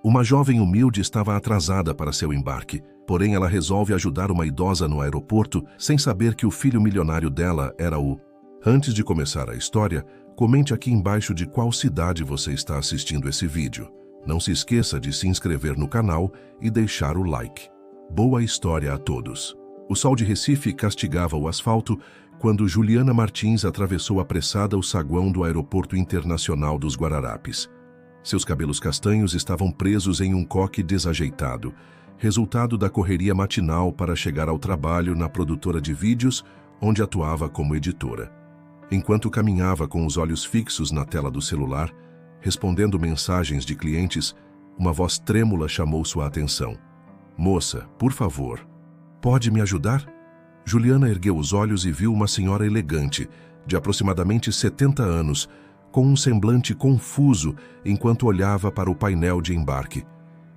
Uma jovem humilde estava atrasada para seu embarque, porém ela resolve ajudar uma idosa no aeroporto sem saber que o filho milionário dela era o... Antes de começar a história, comente aqui embaixo de qual cidade você está assistindo esse vídeo. Não se esqueça de se inscrever no canal e deixar o like. Boa história a todos. O sol de Recife castigava o asfalto quando Juliana Martins atravessou apressada o saguão do Aeroporto Internacional dos Guararapes. Seus cabelos castanhos estavam presos em um coque desajeitado, resultado da correria matinal para chegar ao trabalho na produtora de vídeos, onde atuava como editora. Enquanto caminhava com os olhos fixos na tela do celular, respondendo mensagens de clientes, uma voz trêmula chamou sua atenção. "Moça, por favor, pode me ajudar?" Juliana ergueu os olhos e viu uma senhora elegante, de aproximadamente 70 anos, com um semblante confuso enquanto olhava para o painel de embarque.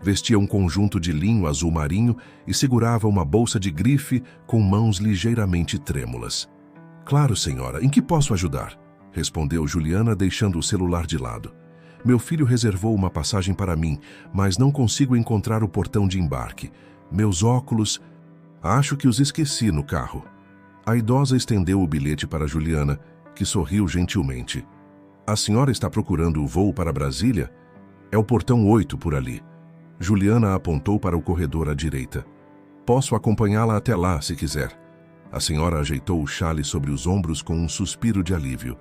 Vestia um conjunto de linho azul marinho e segurava uma bolsa de grife com mãos ligeiramente trêmulas. "Claro, senhora, em que posso ajudar?" respondeu Juliana, deixando o celular de lado. "Meu filho reservou uma passagem para mim, mas não consigo encontrar o portão de embarque. Meus óculos... Acho que os esqueci no carro." A idosa estendeu o bilhete para Juliana, que sorriu gentilmente. "A senhora está procurando o voo para Brasília? É o portão 8 por ali." Juliana apontou para o corredor à direita. "Posso acompanhá-la até lá, se quiser." A senhora ajeitou o chale sobre os ombros com um suspiro de alívio.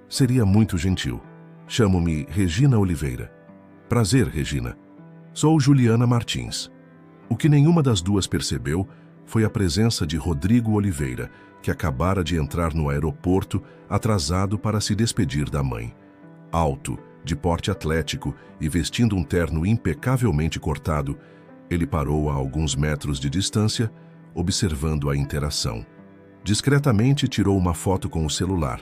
"Seria muito gentil. Chamo-me Regina Oliveira." "Prazer, Regina. Sou Juliana Martins." O que nenhuma das duas percebeu foi a presença de Rodrigo Oliveira, que acabara de entrar no aeroporto, atrasado para se despedir da mãe. Alto, de porte atlético e vestindo um terno impecavelmente cortado, ele parou a alguns metros de distância, observando a interação. Discretamente tirou uma foto com o celular,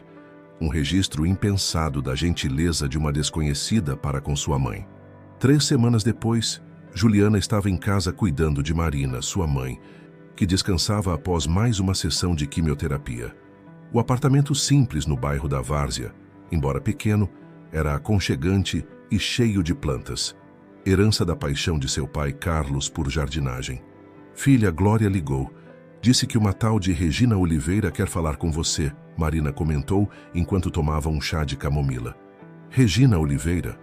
um registro impensado da gentileza de uma desconhecida para com sua mãe. 3 semanas depois, Juliana estava em casa cuidando de Marina, sua mãe, que descansava após mais uma sessão de quimioterapia. O apartamento simples no bairro da Várzea, embora pequeno, era aconchegante e cheio de plantas, herança da paixão de seu pai Carlos por jardinagem. "Filha, Glória ligou. Disse que uma tal de Regina Oliveira quer falar com você", Marina comentou enquanto tomava um chá de camomila. "Regina Oliveira?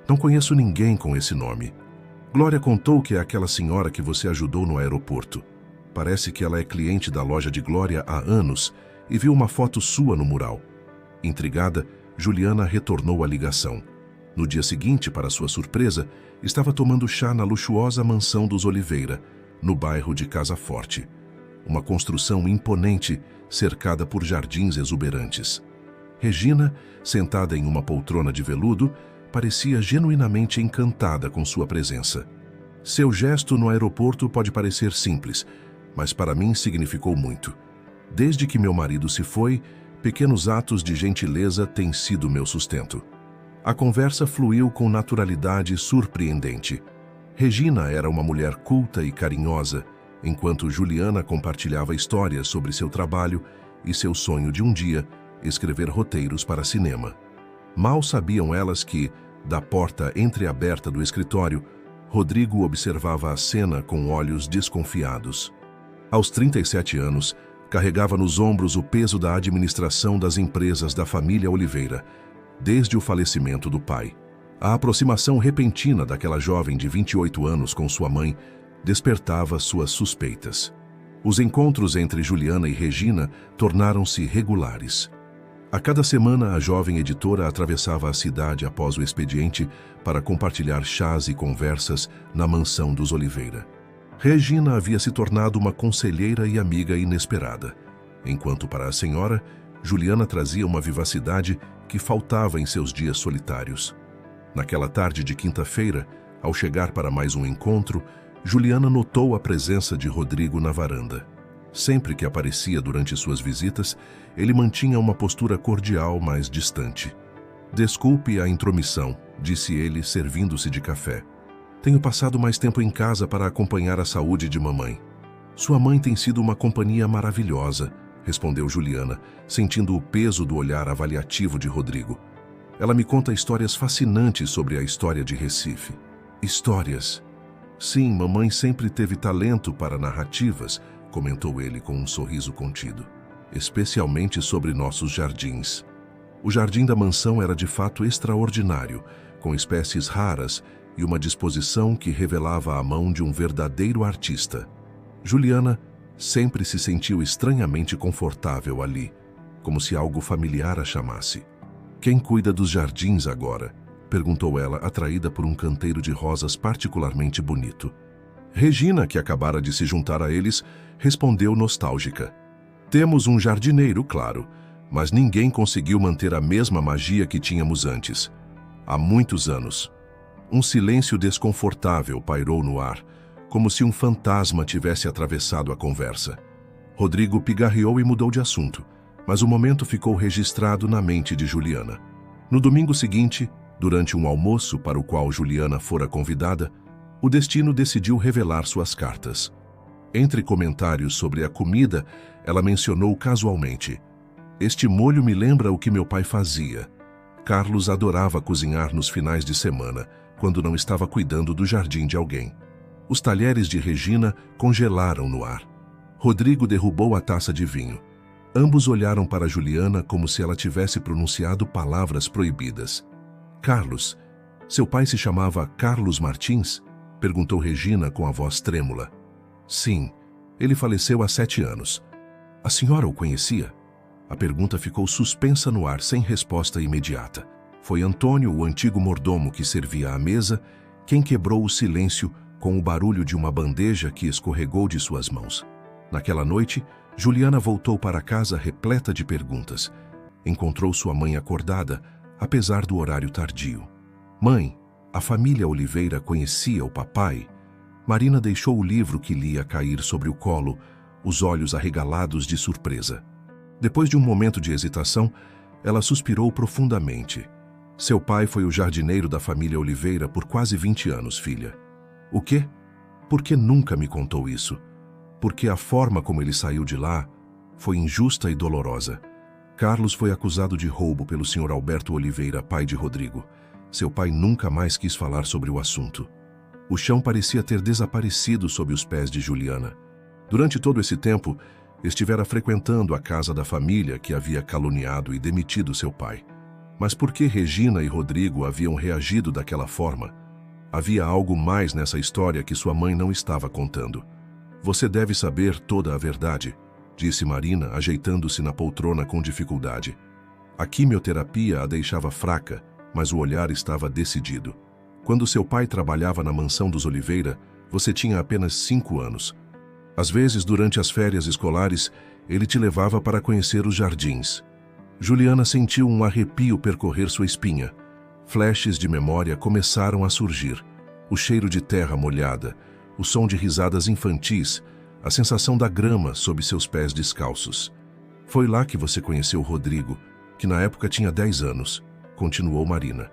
Não conheço ninguém com esse nome. Glória contou que é aquela senhora que você ajudou no aeroporto. Parece que ela é cliente da loja de Glória há anos e viu uma foto sua no mural." Intrigada, Juliana retornou a ligação. No dia seguinte, para sua surpresa, estava tomando chá na luxuosa mansão dos Oliveira, no bairro de Casa Forte. Uma construção imponente, cercada por jardins exuberantes. Regina, sentada em uma poltrona de veludo, parecia genuinamente encantada com sua presença. "Seu gesto no aeroporto pode parecer simples, mas para mim significou muito. Desde que meu marido se foi, pequenos atos de gentileza têm sido meu sustento." A conversa fluiu com naturalidade surpreendente. Regina era uma mulher culta e carinhosa, enquanto Juliana compartilhava histórias sobre seu trabalho e seu sonho de um dia escrever roteiros para cinema. Mal sabiam elas que, da porta entreaberta do escritório, Rodrigo observava a cena com olhos desconfiados. Aos 37 anos, carregava nos ombros o peso da administração das empresas da família Oliveira, desde o falecimento do pai. A aproximação repentina daquela jovem de 28 anos com sua mãe despertava suas suspeitas. Os encontros entre Juliana e Regina tornaram-se regulares. A cada semana, a jovem editora atravessava a cidade após o expediente para compartilhar chás e conversas na mansão dos Oliveira. Regina havia se tornado uma conselheira e amiga inesperada, enquanto para a senhora, Juliana trazia uma vivacidade que faltava em seus dias solitários. Naquela tarde de quinta-feira, ao chegar para mais um encontro, Juliana notou a presença de Rodrigo na varanda. Sempre que aparecia durante suas visitas, ele mantinha uma postura cordial, mas distante. "Desculpe a intromissão", disse ele, servindo-se de café. "Tenho passado mais tempo em casa para acompanhar a saúde de mamãe." "Sua mãe tem sido uma companhia maravilhosa", respondeu Juliana, sentindo o peso do olhar avaliativo de Rodrigo. "Ela me conta histórias fascinantes sobre a história de Recife." Histórias. Sim, mamãe sempre teve talento para narrativas, comentou ele com um sorriso contido. Especialmente sobre nossos jardins. O jardim da mansão era de fato extraordinário, com espécies raras e uma disposição que revelava a mão de um verdadeiro artista. Juliana sempre se sentiu estranhamente confortável ali, como se algo familiar a chamasse. Quem cuida dos jardins agora? Perguntou ela, atraída por um canteiro de rosas particularmente bonito. Regina, que acabara de se juntar a eles, respondeu nostálgica. Temos um jardineiro, claro, mas ninguém conseguiu manter a mesma magia que tínhamos antes. Há muitos anos. Um silêncio desconfortável pairou no ar, como se um fantasma tivesse atravessado a conversa. Rodrigo pigarreou e mudou de assunto, mas o momento ficou registrado na mente de Juliana. No domingo seguinte, durante um almoço para o qual Juliana fora convidada, o destino decidiu revelar suas cartas. Entre comentários sobre a comida, ela mencionou casualmente: "Este molho me lembra o que meu pai fazia." Carlos adorava cozinhar nos finais de semana, quando não estava cuidando do jardim de alguém. Os talheres de Regina congelaram no ar. Rodrigo derrubou a taça de vinho. Ambos olharam para Juliana como se ela tivesse pronunciado palavras proibidas. "Carlos, seu pai se chamava Carlos Martins?" perguntou Regina com a voz trêmula. "Sim, ele faleceu há 7 anos. A senhora o conhecia?" A pergunta ficou suspensa no ar, sem resposta imediata. Foi Antônio, o antigo mordomo que servia à mesa, quem quebrou o silêncio com o barulho de uma bandeja que escorregou de suas mãos. Naquela noite, Juliana voltou para casa repleta de perguntas. Encontrou sua mãe acordada, apesar do horário tardio. "Mãe, a família Oliveira conhecia o papai?" Marina deixou o livro que lia cair sobre o colo, os olhos arregalados de surpresa. Depois de um momento de hesitação, ela suspirou profundamente. "Seu pai foi o jardineiro da família Oliveira por quase 20 anos, filha." "O quê? Por que nunca me contou isso?" "Porque a forma como ele saiu de lá foi injusta e dolorosa. Carlos foi acusado de roubo pelo Sr. Alberto Oliveira, pai de Rodrigo. Seu pai nunca mais quis falar sobre o assunto." O chão parecia ter desaparecido sob os pés de Juliana. Durante todo esse tempo, estivera frequentando a casa da família que havia caluniado e demitido seu pai. Mas por que Regina e Rodrigo haviam reagido daquela forma? Havia algo mais nessa história que sua mãe não estava contando. "Você deve saber toda a verdade", disse Marina, ajeitando-se na poltrona com dificuldade. A quimioterapia a deixava fraca, mas o olhar estava decidido. "Quando seu pai trabalhava na mansão dos Oliveira, você tinha apenas 5 anos. Às vezes, durante as férias escolares, ele te levava para conhecer os jardins." Juliana sentiu um arrepio percorrer sua espinha. Flashes de memória começaram a surgir. O cheiro de terra molhada, o som de risadas infantis, a sensação da grama sob seus pés descalços. "Foi lá que você conheceu Rodrigo, que na época tinha 10 anos, continuou Marina.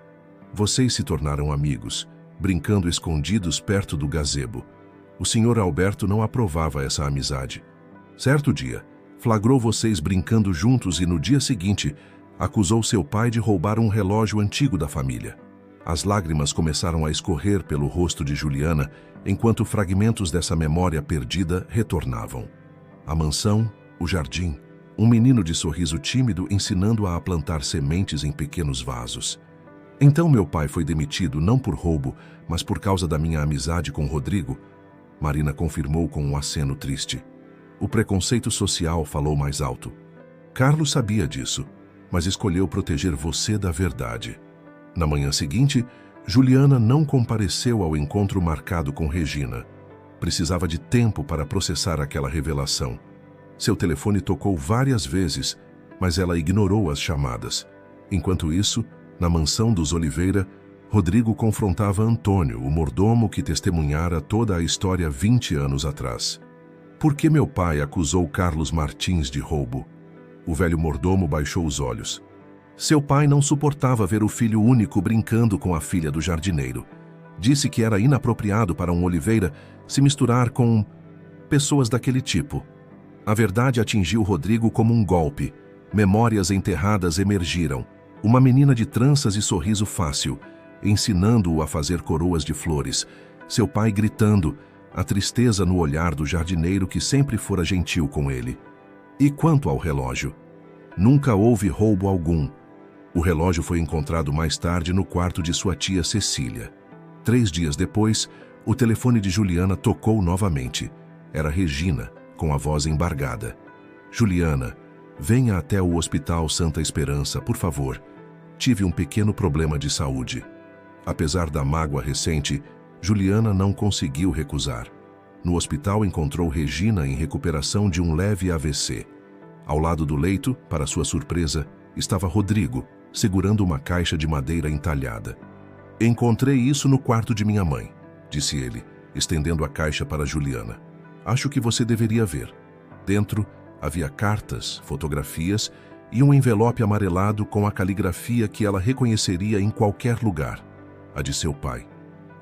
"Vocês se tornaram amigos, brincando escondidos perto do gazebo. O Sr. Alberto não aprovava essa amizade. Certo dia, flagrou vocês brincando juntos e no dia seguinte, acusou seu pai de roubar um relógio antigo da família." As lágrimas começaram a escorrer pelo rosto de Juliana, enquanto fragmentos dessa memória perdida retornavam. A mansão, o jardim, um menino de sorriso tímido ensinando-a a plantar sementes em pequenos vasos. "Então meu pai foi demitido não por roubo, mas por causa da minha amizade com Rodrigo?" Marina confirmou com um aceno triste. O preconceito social falou mais alto. "Carlos sabia disso, mas escolheu proteger você da verdade." Na manhã seguinte, Juliana não compareceu ao encontro marcado com Regina. Precisava de tempo para processar aquela revelação. Seu telefone tocou várias vezes, mas ela ignorou as chamadas. Enquanto isso, na mansão dos Oliveira, Rodrigo confrontava Antônio, o mordomo que testemunhara toda a história 20 anos atrás. "Por que meu pai acusou Carlos Martins de roubo?" O velho mordomo baixou os olhos. "Seu pai não suportava ver o filho único brincando com a filha do jardineiro. Disse que era inapropriado para um Oliveira se misturar com pessoas daquele tipo." A verdade atingiu Rodrigo como um golpe. Memórias enterradas emergiram. Uma menina de tranças e sorriso fácil. ensinando-o a fazer coroas de flores, seu pai gritando, a tristeza no olhar do jardineiro que sempre fora gentil com ele. E quanto ao relógio? Nunca houve roubo algum. O relógio foi encontrado mais tarde no quarto de sua tia Cecília. 3 dias depois, o telefone de Juliana tocou novamente. Era Regina, com a voz embargada. Juliana, venha até o Hospital Santa Esperança, por favor. Tive um pequeno problema de saúde. Apesar da mágoa recente, Juliana não conseguiu recusar. No hospital encontrou Regina em recuperação de um leve AVC. Ao lado do leito, para sua surpresa, estava Rodrigo, segurando uma caixa de madeira entalhada. Encontrei isso no quarto de minha mãe, disse ele, estendendo a caixa para Juliana. Acho que você deveria ver. Dentro havia cartas, fotografias e um envelope amarelado com a caligrafia que ela reconheceria em qualquer lugar, a de seu pai.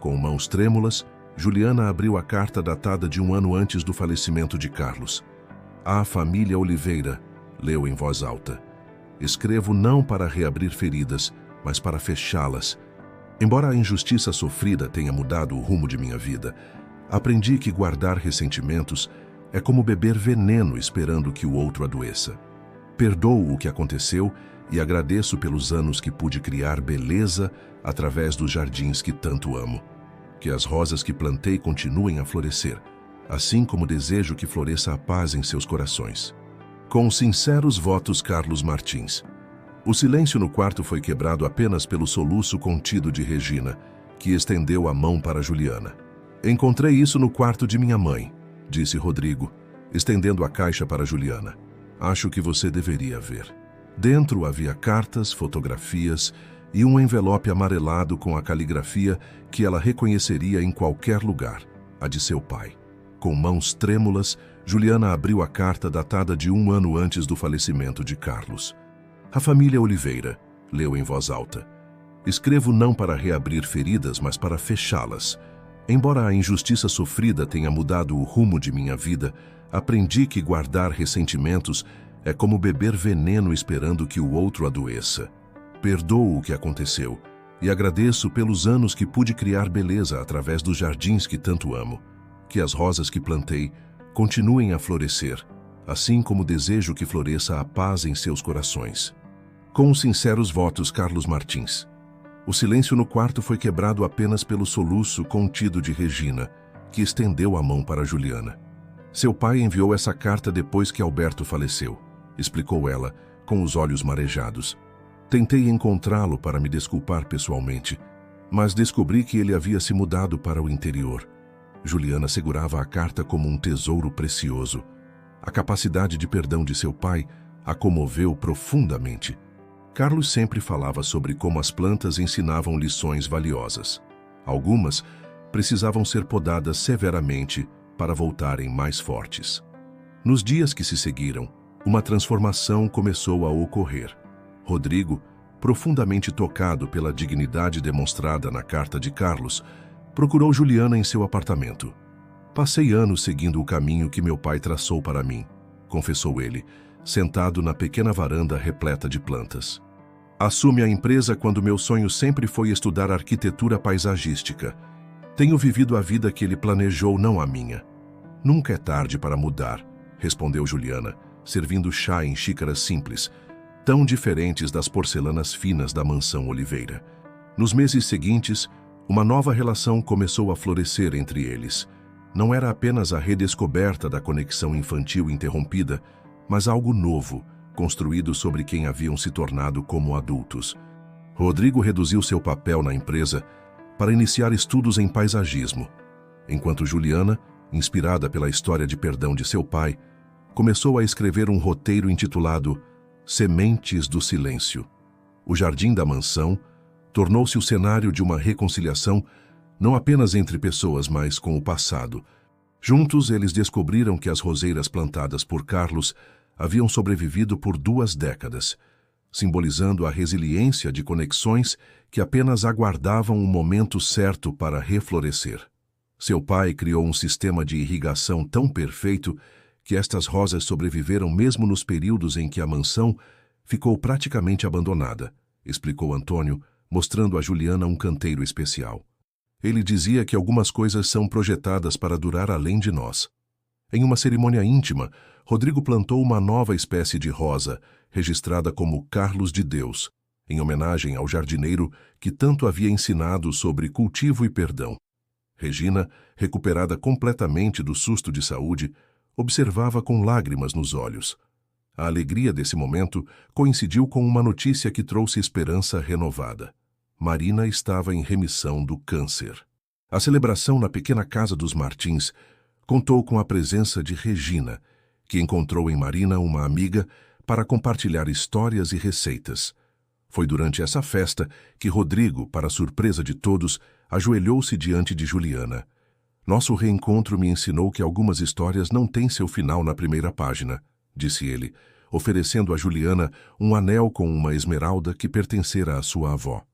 Com mãos trêmulas, Juliana abriu a carta datada de 1 ano antes do falecimento de Carlos. À família Oliveira, leu em voz alta. Escrevo não para reabrir feridas, mas para fechá-las. Embora a injustiça sofrida tenha mudado o rumo de minha vida, aprendi que guardar ressentimentos é como beber veneno esperando que o outro adoeça. Perdoo o que aconteceu e agradeço pelos anos que pude criar beleza através dos jardins que tanto amo. Que as rosas que plantei continuem a florescer, assim como desejo que floresça a paz em seus corações. Com sinceros votos, Carlos Martins. O silêncio no quarto foi quebrado apenas pelo soluço contido de Regina, que estendeu a mão para Juliana. Encontrei isso no quarto de minha mãe, disse Rodrigo, estendendo a caixa para Juliana. Acho que você deveria ver. Dentro havia cartas, fotografias e um envelope amarelado com a caligrafia que ela reconheceria em qualquer lugar, a de seu pai. Com mãos trêmulas, Juliana abriu a carta datada de 1 ano antes do falecimento de Carlos. A família Oliveira, leu em voz alta. Escrevo não para reabrir feridas, mas para fechá-las. Embora a injustiça sofrida tenha mudado o rumo de minha vida, aprendi que guardar ressentimentos é como beber veneno esperando que o outro adoeça. Perdoo o que aconteceu e agradeço pelos anos que pude criar beleza através dos jardins que tanto amo. Que as rosas que plantei continuem a florescer, assim como desejo que floresça a paz em seus corações. Com sinceros votos, Carlos Martins. O silêncio no quarto foi quebrado apenas pelo soluço contido de Regina, que estendeu a mão para Juliana. Seu pai enviou essa carta depois que Alberto faleceu, explicou ela, com os olhos marejados. Tentei encontrá-lo para me desculpar pessoalmente, mas descobri que ele havia se mudado para o interior. Juliana segurava a carta como um tesouro precioso. A capacidade de perdão de seu pai a comoveu profundamente. Carlos sempre falava sobre como as plantas ensinavam lições valiosas. Algumas precisavam ser podadas severamente para voltarem mais fortes. Nos dias que se seguiram, uma transformação começou a ocorrer. Rodrigo, profundamente tocado pela dignidade demonstrada na carta de Carlos, procurou Juliana em seu apartamento. Passei anos seguindo o caminho que meu pai traçou para mim, confessou ele, sentado na pequena varanda repleta de plantas. Assume a empresa quando meu sonho sempre foi estudar arquitetura paisagística. Tenho vivido a vida que ele planejou, não a minha. Nunca é tarde para mudar, respondeu Juliana, servindo chá em xícaras simples, tão diferentes das porcelanas finas da mansão Oliveira. Nos meses seguintes, uma nova relação começou a florescer entre eles. Não era apenas a redescoberta da conexão infantil interrompida, mas algo novo, construído sobre quem haviam se tornado como adultos. Rodrigo reduziu seu papel na empresa para iniciar estudos em paisagismo, enquanto Juliana, inspirada pela história de perdão de seu pai, começou a escrever um roteiro intitulado Sementes do Silêncio. O jardim da mansão tornou-se o cenário de uma reconciliação não apenas entre pessoas, mas com o passado. Juntos, eles descobriram que as roseiras plantadas por Carlos haviam sobrevivido por 2 décadas, simbolizando a resiliência de conexões que apenas aguardavam o momento certo para reflorescer. Seu pai criou um sistema de irrigação tão perfeito que estas rosas sobreviveram mesmo nos períodos em que a mansão ficou praticamente abandonada, explicou Antônio, mostrando a Juliana um canteiro especial. Ele dizia que algumas coisas são projetadas para durar além de nós. Em uma cerimônia íntima, Rodrigo plantou uma nova espécie de rosa, registrada como Carlos de Deus, em homenagem ao jardineiro que tanto havia ensinado sobre cultivo e perdão. Regina, recuperada completamente do susto de saúde, observava com lágrimas nos olhos. A alegria desse momento coincidiu com uma notícia que trouxe esperança renovada. Marina estava em remissão do câncer. A celebração na pequena casa dos Martins contou com a presença de Regina, que encontrou em Marina uma amiga para compartilhar histórias e receitas. Foi durante essa festa que Rodrigo, para surpresa de todos, ajoelhou-se diante de Juliana. Nosso reencontro me ensinou que algumas histórias não têm seu final na primeira página, disse ele, oferecendo a Juliana um anel com uma esmeralda que pertencera à sua avó.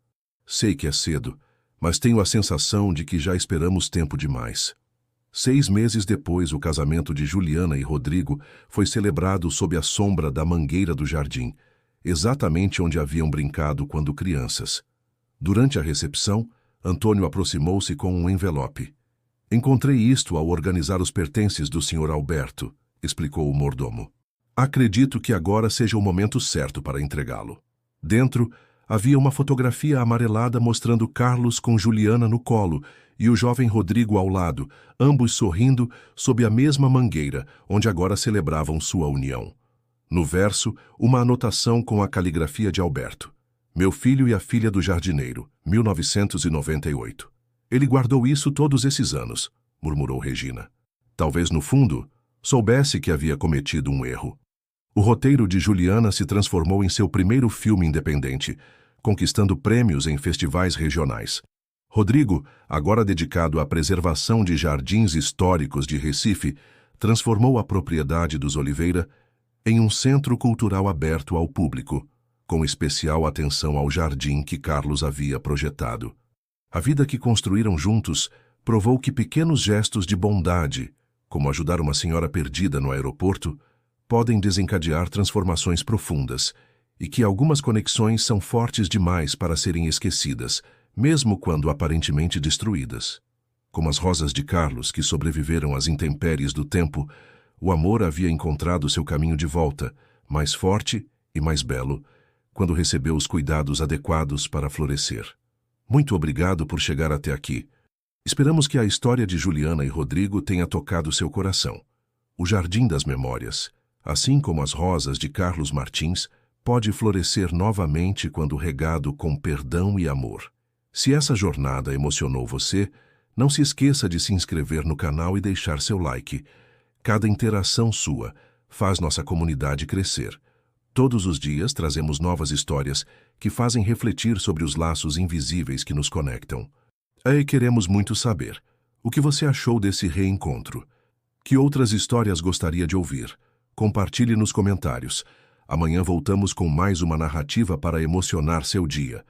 Sei que é cedo, mas tenho a sensação de que já esperamos tempo demais. 6 meses depois, o casamento de Juliana e Rodrigo foi celebrado sob a sombra da mangueira do jardim, exatamente onde haviam brincado quando crianças. Durante a recepção, Antônio aproximou-se com um envelope. Encontrei isto ao organizar os pertences do Sr. Alberto, explicou o mordomo. Acredito que agora seja o momento certo para entregá-lo. Dentro, havia uma fotografia amarelada mostrando Carlos com Juliana no colo e o jovem Rodrigo ao lado, ambos sorrindo sob a mesma mangueira, onde agora celebravam sua união. No verso, uma anotação com a caligrafia de Alberto. Meu filho e a filha do jardineiro, 1998. Ele guardou isso todos esses anos, murmurou Regina. Talvez, no fundo, soubesse que havia cometido um erro. O roteiro de Juliana se transformou em seu primeiro filme independente, conquistando prêmios em festivais regionais. Rodrigo, agora dedicado à preservação de jardins históricos de Recife, transformou a propriedade dos Oliveira em um centro cultural aberto ao público, com especial atenção ao jardim que Carlos havia projetado. A vida que construíram juntos provou que pequenos gestos de bondade, como ajudar uma senhora perdida no aeroporto, podem desencadear transformações profundas, e que algumas conexões são fortes demais para serem esquecidas, mesmo quando aparentemente destruídas. Como as rosas de Carlos, que sobreviveram às intempéries do tempo, o amor havia encontrado seu caminho de volta, mais forte e mais belo, quando recebeu os cuidados adequados para florescer. Muito obrigado por chegar até aqui. Esperamos que a história de Juliana e Rodrigo tenha tocado seu coração. O Jardim das Memórias, assim como as rosas de Carlos Martins, pode florescer novamente quando regado com perdão e amor. Se essa jornada emocionou você, não se esqueça de se inscrever no canal e deixar seu like. Cada interação sua faz nossa comunidade crescer. Todos os dias trazemos novas histórias que fazem refletir sobre os laços invisíveis que nos conectam. Aí queremos muito saber o que você achou desse reencontro. Que outras histórias gostaria de ouvir? Compartilhe nos comentários. Amanhã voltamos com mais uma narrativa para emocionar seu dia.